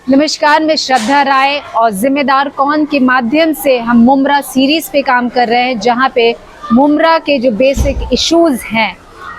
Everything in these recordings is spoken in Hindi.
नमस्कार, मैं श्रद्धा राय और जिम्मेदार कौन के माध्यम से हम मुमरा सीरीज पे काम कर रहे हैं, जहां पे मुमरा के जो बेसिक इश्यूज हैं,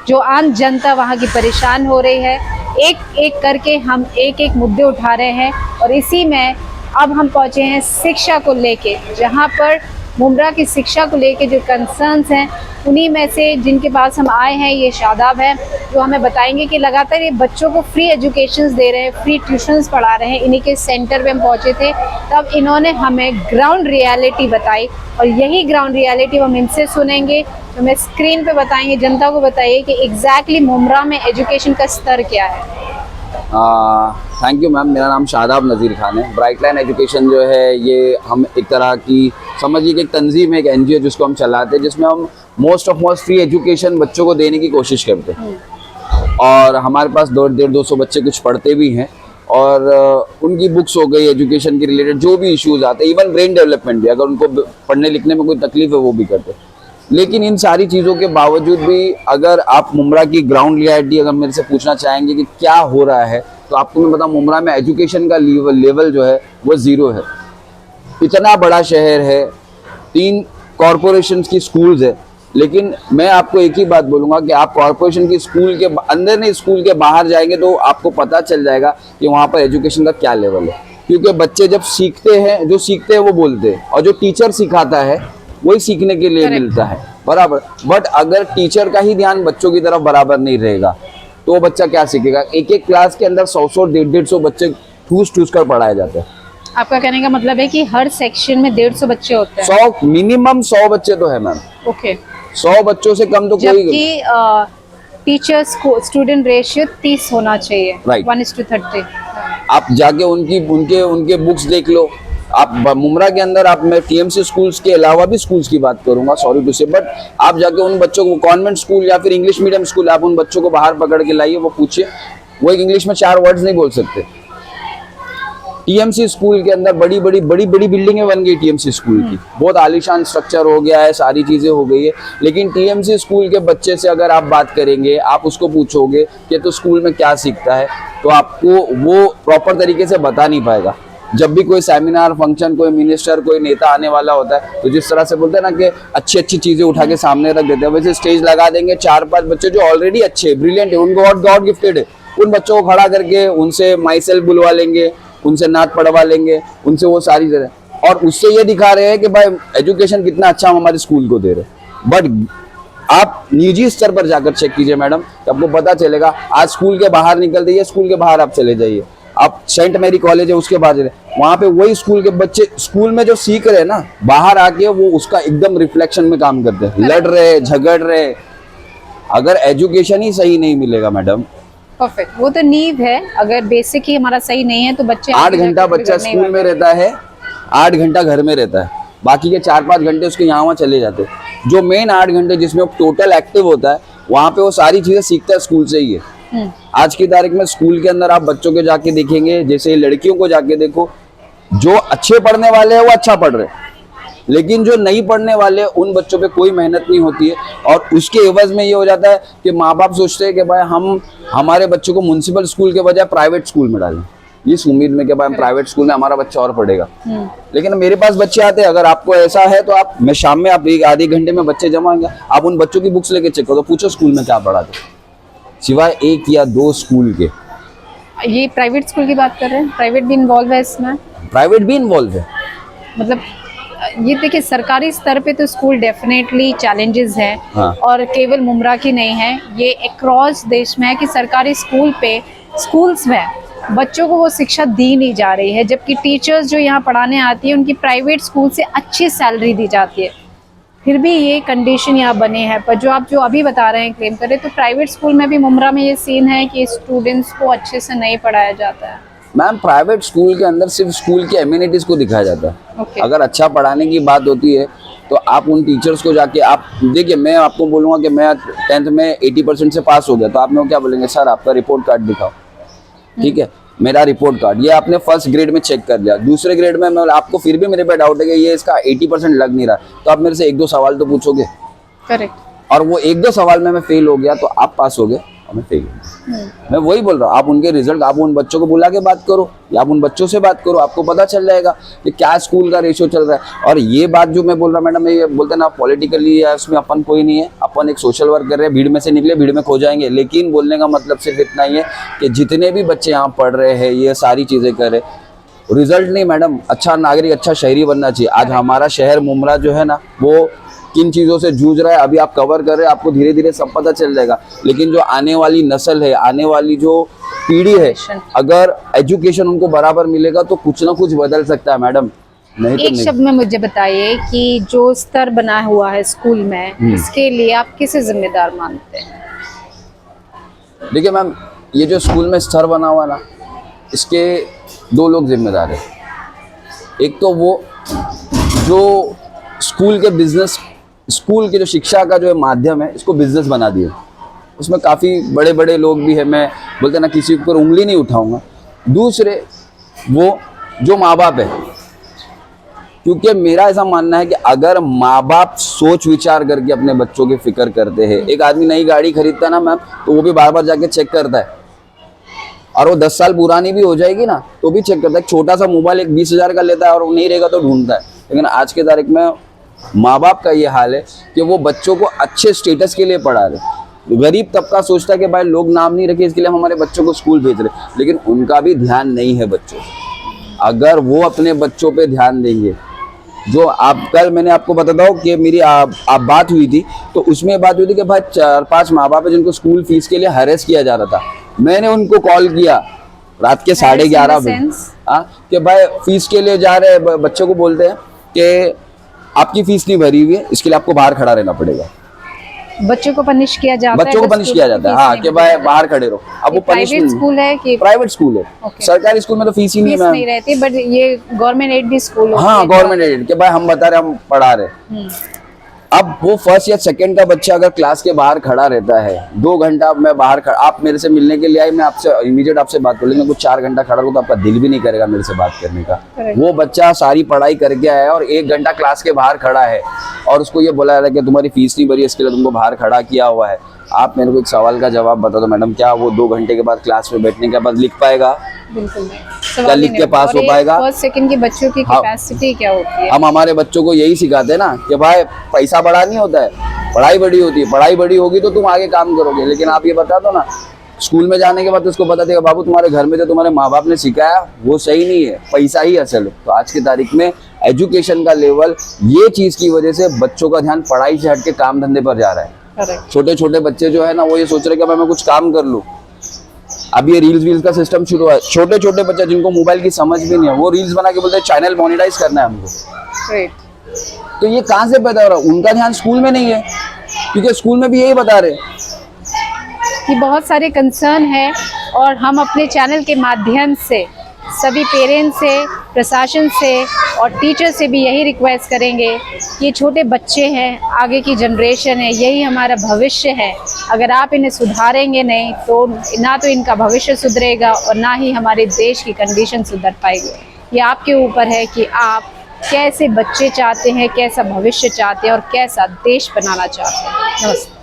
जो आम जनता वहां की परेशान हो रही है, एक एक करके हम एक एक मुद्दे उठा रहे हैं। और इसी में अब हम पहुंचे हैं शिक्षा को लेके, जहां पर मुमरा की शिक्षा को लेके जो कंसर्न्स हैं, उन्हीं में से जिनके पास हम आए हैं ये शादाब है, जो हमें बताएंगे कि लगातार ये बच्चों को फ्री एजुकेशंस दे रहे हैं, फ्री ट्यूशंस पढ़ा रहे हैं। इन्हीं के सेंटर पे हम पहुंचे थे, तब इन्होंने हमें ग्राउंड रियलिटी बताई और यही ग्राउंड रियलिटी हम इनसे सुनेंगे, तो हमें स्क्रीन पे बताएंगे, जनता को बताइए कि एग्जैक्टली मुमरा में एजुकेशन का स्तर क्या है। Thank you ma'am. मेरा नाम शादाब नज़ीर खान है। ब्राइट लाइन एजुकेशन जो है ये हम एक तरह की समझिए कि एक तंजीम है, एक एनजीओ जिसको हम चलाते हैं, जिसमें हम मोस्ट फ्री एजुकेशन बच्चों को देने की कोशिश करते हैं। और हमारे पास 150-200 बच्चे कुछ पढ़ते भी हैं और उनकी बुक्स हो गई एजुकेशन के रिलेटेड जो भी इश्यूज आते हैं, इवन ब्रेन डेवलपमेंट भी, अगर उनको पढ़ने लिखने में कोई तकलीफ है वो भी करते हैं। लेकिन इन सारी चीज़ों के बावजूद भी अगर आप मुमरा की ग्राउंड रियलिटी अगर मेरे से पूछना चाहेंगे कि क्या हो रहा है, तो आपको मैं बताऊं, मुमरा में एजुकेशन का लेवल जो है वो ज़ीरो है। इतना बड़ा शहर है, 3 कॉरपोरेशन की स्कूल्स है, लेकिन मैं आपको एक ही बात बोलूँगा कि आप कॉरपोरेशन की स्कूल के अंदर नहीं, स्कूल के बाहर जाएंगे तो आपको पता चल जाएगा कि वहाँ पर एजुकेशन का क्या लेवल है। क्योंकि बच्चे जब सीखते हैं, जो सीखते हैं वो बोलते हैं, और जो टीचर सिखाता है वही सीखने के लिए मिलता है, बराबर। बट अगर टीचर का ही ध्यान बच्चों की तरफ बराबर नहीं रहेगा तो वो बच्चा क्या सीखेगा। एक एक क्लास के अंदर 100-100, 150-150 बच्चे ठूस कर पढ़ाए जाते हैं। आपका कहने का मतलब है कि हर सेक्शन में 150 बच्चे होते हैं? 100 मिनिमम 100 बच्चे तो है मैम। ओके। 100 बच्चों से कम तो कोई, जबकि टीचर्स को स्टूडेंट रेशियो 30 होना चाहिए, राइट, 1:30। आप जाके उनके बुक्स देख लो। आप मुमरा के अंदर, आप मैं टीएमसी स्कूल्स के अलावा भी स्कूल्स की बात करूंगा, सॉरी टू से, बट आप जाके उन बच्चों को कॉन्वेंट स्कूल या फिर इंग्लिश मीडियम स्कूल, आप उन बच्चों को बाहर पकड़ के लाइए, वो पूछिए, वो एक इंग्लिश में 4 वर्ड्स नहीं बोल सकते। टीएमसी स्कूल के अंदर बड़ी बड़ी बिल्डिंगें बन गई टीएमसी स्कूल की, बहुत आलीशान स्ट्रक्चर हो गया है, सारी चीजें हो गई है। लेकिन टीएमसी स्कूल के बच्चे से अगर आप बात करेंगे, आप उसको पूछोगे कि तो स्कूल में क्या सीखता है, तो आपको वो प्रॉपर तरीके से बता नहीं पाएगा। जब भी कोई सेमिनार, फंक्शन, कोई मिनिस्टर, कोई नेता आने वाला होता है, तो जिस तरह से बोलते हैं ना कि अच्छी अच्छी चीजें उठा के सामने रख देते हैं, वैसे स्टेज लगा देंगे, 4-5 बच्चे जो ऑलरेडी अच्छे, ब्रिलियंट है, उनको गॉड गिफ्टेड है, उन बच्चों को खड़ा करके उनसे माई सेल्फ बुलवा लेंगे, उनसे नात पढ़वा लेंगे, उनसे वो सारी चीजें, और उससे ये दिखा रहे हैं कि भाई एजुकेशन कितना अच्छा हम हमारे स्कूल को दे रहे हैं। बट आप निजी स्तर पर जाकर चेक कीजिए मैडम, तो आपको पता चलेगा। आज स्कूल के बाहर निकल जाइए, स्कूल के बाहर आप चले जाइए, आप सेंट मैरी कॉलेज है उसके बाद वहां पे वही स्कूल के बच्चे स्कूल में जो सीख रहे हैं ना, बाहर आके वो उसका एकदम रिफ्लेक्शन में काम करते हैं, लड़ रहे, झगड़ रहे। अगर एजुकेशन ही सही नहीं मिलेगा मैडम, परफेक्ट, वो तो नींव है, अगर बेसिक ही हमारा सही नहीं है तो बच्चे 8 घंटा बच्चा स्कूल में रहता है, 8 घंटा घर में रहता है, बाकी के 4-5 घंटे उसके यहाँ वहाँ चले जाते हैं। जो मेन 8 घंटे जिसमें टोटल एक्टिव होता है, वहाँ पे वो सारी चीजें सीखता है स्कूल से ही है। आज की तारीख में स्कूल के अंदर आप बच्चों के जाके देखेंगे, जैसे लड़कियों को जाके देखो, जो अच्छे पढ़ने वाले हैं वो अच्छा पढ़ रहे हैं, लेकिन जो नहीं पढ़ने वाले उन बच्चों पे कोई मेहनत नहीं होती है। और उसके एवज में ये हो जाता है कि माँ बाप सोचते हैं कि भाई हम हमारे बच्चों को म्युनिसिपल स्कूल के बजाय प्राइवेट स्कूल में डालें, इस उम्मीद में कि भाई प्राइवेट स्कूल में हमारा बच्चा और पढ़ेगा। लेकिन मेरे पास बच्चे आते हैं, अगर आपको ऐसा है तो आप, मैं शाम में आप आधे घंटे में बच्चे जमा होंगे, आप उन बच्चों की बुक्स लेके चेक करो, पूछो स्कूल में क्या पढ़ाते, सिवाय 1 या 2 स्कूल के। ये प्राइवेट स्कूल की बात कर रहे हैं, प्राइवेट भी इन्वॉल्व है इसमें? प्राइवेट भी इन्वॉल्व है। मतलब ये देखिए, सरकारी स्तर पे तो स्कूल डेफिनेटली चैलेंजेस हैं। हाँ। और केवल मुमरा की नहीं है, ये अक्रॉस देश में है कि सरकारी स्कूल्स में बच्चों को वो शिक्षा दी नहीं जा रही है, जबकि टीचर्स जो यहाँ पढ़ाने आती है उनकी प्राइवेट स्कूल से अच्छी सैलरी दी जाती है। फिर भी ये कंडीशन यहाँ बने हैं। पर जो आप अभी बता रहे हैं, क्लेम करें, तो प्राइवेट स्कूल में भी मुमरा में ये सीन है कि स्टूडेंट्स को अच्छे से नहीं पढ़ाया जाता है। मैम, प्राइवेट स्कूल के अंदर सिर्फ स्कूल के एमिनिटीज को दिखाया जाता है। Okay. अगर अच्छा पढ़ाने की बात होती है तो आप उन टीचर्स को जाके आप देखिए, मैं आपको बोलूँगा कि मैं 10th में 80% से पास हो गया, तो आप मेरे को क्या बोलेंगे, सर आपका रिपोर्ट कार्ड दिखाओ, ठीक है, मेरा रिपोर्ट कार्ड, ये आपने फर्स्ट ग्रेड में चेक कर लिया, दूसरे ग्रेड में मैं आपको फिर भी मेरे पे डाउट है कि ये इसका 80% लग नहीं रहा, तो आप मेरे से 1-2 सवाल तो पूछोगे। करेक्ट। और वो 1-2 सवाल में मैं फेल हो गया तो आप पास हो गए, हमें फेल होंगे। मैं वही बोल रहा हूँ, आप उनके रिजल्ट, आप उन बच्चों को बुला के बात करो या आप उन बच्चों से बात करो, आपको पता चल जाएगा कि क्या स्कूल का रेशियो चल रहा है। और ये बात जो मैं बोल रहा हूँ मैडम, ये बोलते हैं ना पॉलिटिकली या उसमें अपन कोई नहीं है, अपन एक सोशल वर्क कर रहे हैं, भीड़ में से निकले भीड़ में खो जाएंगे। लेकिन बोलने का मतलब सिर्फ इतना ही है कि जितने भी बच्चे यहाँ पढ़ रहे हैं ये सारी चीज़ें कर रहे, रिजल्ट नहीं मैडम, अच्छा नागरिक अच्छा शहरी बनना चाहिए। आज हमारा शहर मुमरा जो है ना वो किन चीज़ों से जूझ रहा है अभी आप कवर कर रहे हैं, आपको धीरे धीरे सब पता चल जाएगा। लेकिन जो आने वाली नस्ल है, आने वाली जो पीढ़ी है, अगर एजुकेशन उनको बराबर मिलेगा तो कुछ ना कुछ बदल सकता है मैडम, नहीं तो एक नहीं। शब्द में मुझे बताइए कि जो स्तर बना हुआ है स्कूल में, इसके लिए आप किसे जिम्मेदार मानते हैं? देखिए मैम, ये जो स्कूल में स्तर बना हुआ ना, इसके दो लोग जिम्मेदार हैं। एक तो वो जो स्कूल के बिजनेस, स्कूल के जो शिक्षा का जो माध्यम है इसको बिजनेस बना दिया, उसमें काफ़ी बड़े बड़े लोग भी हैं, मैं बोलते ना किसी के ऊपर उंगली नहीं उठाऊंगा। दूसरे वो जो माँ बाप है, क्योंकि मेरा ऐसा मानना है कि अगर माँ बाप सोच विचार करके अपने बच्चों की फिक्र करते हैं, एक आदमी नई गाड़ी खरीदता है ना मैम तो वो भी बार बार जाके चेक करता है, और वो 10 साल पुरानी भी हो जाएगी ना तो भी चेक करता है। छोटा सा मोबाइल एक 20,000 का लेता है और वो नहीं रहेगा तो ढूंढता है। लेकिन आज के तारीख में माँ बाप का ये हाल है कि वो बच्चों को अच्छे स्टेटस के लिए पढ़ा रहे। गरीब तबका सोचता है कि भाई लोग नाम नहीं रखे इसके लिए हम हमारे बच्चों को स्कूल भेज रहे, लेकिन उनका भी ध्यान नहीं है बच्चों पे। अगर वो अपने बच्चों पे ध्यान देंगे, जो आप कल मैंने आपको बताता हूँ कि मेरी आप बात हुई थी तो उसमें बात हुई थी कि भाई 4-5 माँ बाप है जिनको स्कूल फीस के लिए हरेस किया जा रहा था। मैंने उनको कॉल किया रात के 11:30 बजे, हाँ, कि भाई फीस के लिए जा रहे हैं, बच्चों को बोलते हैं कि आपकी फीस नहीं भरी हुई है, इसके लिए आपको बाहर खड़ा रहना पड़ेगा। बच्चों को पनिश किया जाता है, बच्चों को पनिश किया जाता है, हाँ, कि भाई बाहर खड़े रहो। अब वो प्राइवेट स्कूल है कि प्राइवेट स्कूल है, सरकारी स्कूल में तो फीस ही नहीं है नहीं रहती, बट ये गवर्नमेंट एडेड स्कूल है। हाँ, गवर्नमेंट एडेड के भाई हम बता रहे हम पढ़ा रहे। अब वो फर्स्ट या सेकंड का बच्चा अगर क्लास के बाहर खड़ा रहता है 2 घंटा, मैं बाहर आप मेरे से मिलने के लिए आए, मैं आपसे इमीडिएट आपसे बात कर लेंगे, कुछ 4 घंटा खड़ा रहूँ तो आपका दिल भी नहीं करेगा मेरे से बात करने का। वो बच्चा सारी पढ़ाई करके आया और 1 घंटा क्लास के बाहर खड़ा है और उसको ये बोला जा रहा है कि तुम्हारी फीस नहीं भरी, इसके लिए तुमको बाहर खड़ा किया हुआ है। आप मेरे को एक सवाल का जवाब बता दो मैडम, क्या वो 2 घंटे के बाद क्लास में बैठने के बाद लिख पाएगा? बिल्कुल नहीं, क्या लिख के पास हो पाएगा? फर्स्ट सेकंड के बच्चों की कैपेसिटी क्या होती है? हम हमारे बच्चों को यही सिखाते हैं ना कि भाई पैसा बड़ा नहीं होता है, पढ़ाई बड़ी होती है। पढ़ाई बड़ी होगी तो तुम आगे काम करोगे। लेकिन आप ये बता दो ना, स्कूल में जाने के बाद तो उसको बता देगा बाबू तुम्हारे घर में जो तुम्हारे माँ बाप ने सिखाया वो सही नहीं है, पैसा ही असल है। तो आज की तारीख में एजुकेशन का लेवल, ये चीज की वजह से बच्चों का ध्यान पढ़ाई से हट के काम धंधे पर जा रहा है। छोटे छोटे बच्चे जो है ना वो ये सोच रहे कि मैं कुछ काम कर लूँ। अब ये रील्स वील्स का सिस्टम शुरू है, छोटे छोटे बच्चे जिनको मोबाइल की समझ भी नहीं है वो रील्स बना के बोलते हैं चैनल मोनेटाइज करना है हमको। तो ये कहाँ से पैदा हो रहा है? उनका ध्यान स्कूल में नहीं है, क्योंकि स्कूल में भी यही बता रहे कि बहुत सारे कंसर्न है और हम अपने चैनल के माध्यम से सभी पेरेंट्स से, प्रशासन से और टीचर से भी यही रिक्वेस्ट करेंगे कि ये छोटे बच्चे हैं, आगे की जनरेशन है, यही हमारा भविष्य है। अगर आप इन्हें सुधारेंगे नहीं तो ना तो इनका भविष्य सुधरेगा और ना ही हमारे देश की कंडीशन सुधर पाएगी। ये आपके ऊपर है कि आप कैसे बच्चे चाहते हैं, कैसा भविष्य चाहते हैं और कैसा देश बनाना चाहते हैं। नमस्ते।